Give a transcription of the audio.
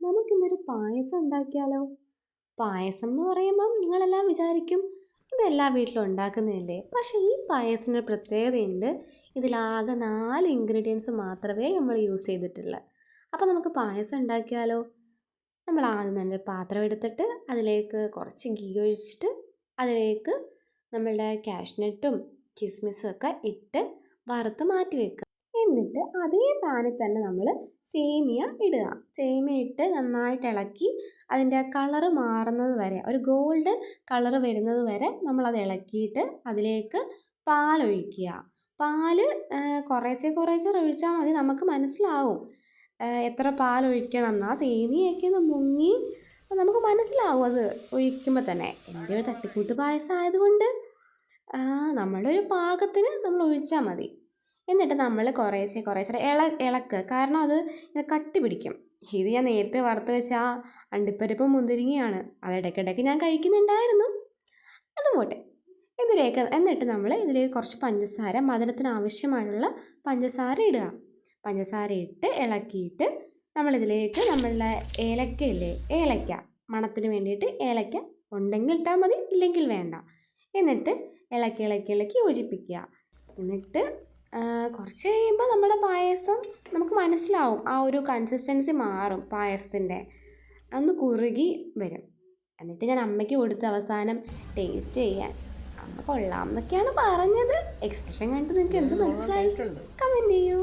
നമുക്കിന്നൊരു പായസം ഉണ്ടാക്കിയാലോ? പായസം എന്ന് പറയുമ്പം നിങ്ങളെല്ലാം വിചാരിക്കും ഇതെല്ലാ വീട്ടിലും ഉണ്ടാക്കുന്നതല്ലേ. പക്ഷേ ഈ പായസത്തിന് ഒരു പ്രത്യേകതയുണ്ട്. ഇതിലാകെ 4 ഇൻഗ്രീഡിയൻസ് മാത്രമേ നമ്മൾ യൂസ് ചെയ്തിട്ടുള്ളൂ. അപ്പോൾ നമുക്ക് പായസം ഉണ്ടാക്കിയാലോ? നമ്മൾ ആദ്യം തന്നെ പാത്രം എടുത്തിട്ട് അതിലേക്ക് കുറച്ച് ഗീ ഒഴിച്ചിട്ട് അതിലേക്ക് നമ്മളുടെ കാഷ്നട്ടും കിസ്മിസും ഒക്കെ ഇട്ട് വറുത്ത് മാറ്റി വെക്കുക. എന്നിട്ട് അതേ പാനിൽ തന്നെ നമ്മൾ സേമിയ ഇടുക. സേമിയ ഇട്ട് നന്നായിട്ട് ഇളക്കി അതിൻ്റെ കളറ് മാറുന്നത് വരെ, ഒരു ഗോൾഡൻ കളറ് വരുന്നത് വരെ നമ്മളത് ഇളക്കിയിട്ട് അതിലേക്ക് പാലൊഴിക്കുക. പാല് കുറേശ്ശെ കുറേശ്ശെ ഒഴിച്ചാൽ മതി. നമുക്ക് മനസ്സിലാവും എത്ര പാലൊഴിക്കണം എന്ന്. ആ സേമിയയൊക്കെ ഒന്ന് മുങ്ങി നമുക്ക് മനസ്സിലാവും അത് ഒഴിക്കുമ്പോൾ തന്നെ. എൻ്റെ ഒരു തട്ടിക്കൂട്ട് പായസം ആയതുകൊണ്ട് നമ്മളൊരു പാകത്തിന് നമ്മൾ ഒഴിച്ചാൽ മതി. എന്നിട്ട് നമ്മൾ കുറേശ്ശെ കുറേശ്ശെ ഇളക്കുക. കാരണം അത് ഇങ്ങനെ കട്ടി പിടിക്കും. ഇത് ഞാൻ നേരത്തെ വറുത്ത് വെച്ച ആ അണ്ടിപ്പരിപ്പും മുന്തിരിങ്ങയാണ്. അത് ഇടയ്ക്കിടയ്ക്ക് ഞാൻ കഴിക്കുന്നുണ്ടായിരുന്നു. അത് പോട്ടെ. എന്നിട്ട് നമ്മൾ ഇതിലേക്ക് കുറച്ച് പഞ്ചസാര, മധുരത്തിന് ആവശ്യമായുള്ള പഞ്ചസാര ഇടുക. പഞ്ചസാര ഇട്ട് ഇളക്കിയിട്ട് നമ്മളിതിലേക്ക് നമ്മളുടെ ഏലക്കയില്ലേ, ഏലക്ക മണത്തിന് വേണ്ടിയിട്ട് ഏലക്ക ഉണ്ടെങ്കിൽ ഇട്ടാൽ മതി, ഇല്ലെങ്കിൽ വേണ്ട. എന്നിട്ട് ഇളക്കി ഇളക്കി ഇളക്കി യോജിപ്പിക്കുക. എന്നിട്ട് കുറച്ച് കഴിയുമ്പോൾ നമ്മുടെ പായസം നമുക്ക് മനസ്സിലാവും. ആ ഒരു കൺസിസ്റ്റൻസി മാറും പായസത്തിൻ്റെ, ഒന്ന് കുറുകി വരും. എന്നിട്ട് ഞാൻ അമ്മയ്ക്ക് കൊടുത്ത് അവസാനം ടേസ്റ്റ് ചെയ്യാൻ. അമ്മ കൊള്ളാം എന്നൊക്കെയാണ് പറഞ്ഞത്. എക്സ്പ്രഷൻ കണ്ടിട്ട് നിങ്ങൾക്ക് എന്ത് മനസ്സിലായി? കമൻറ്റ് ചെയ്യൂ.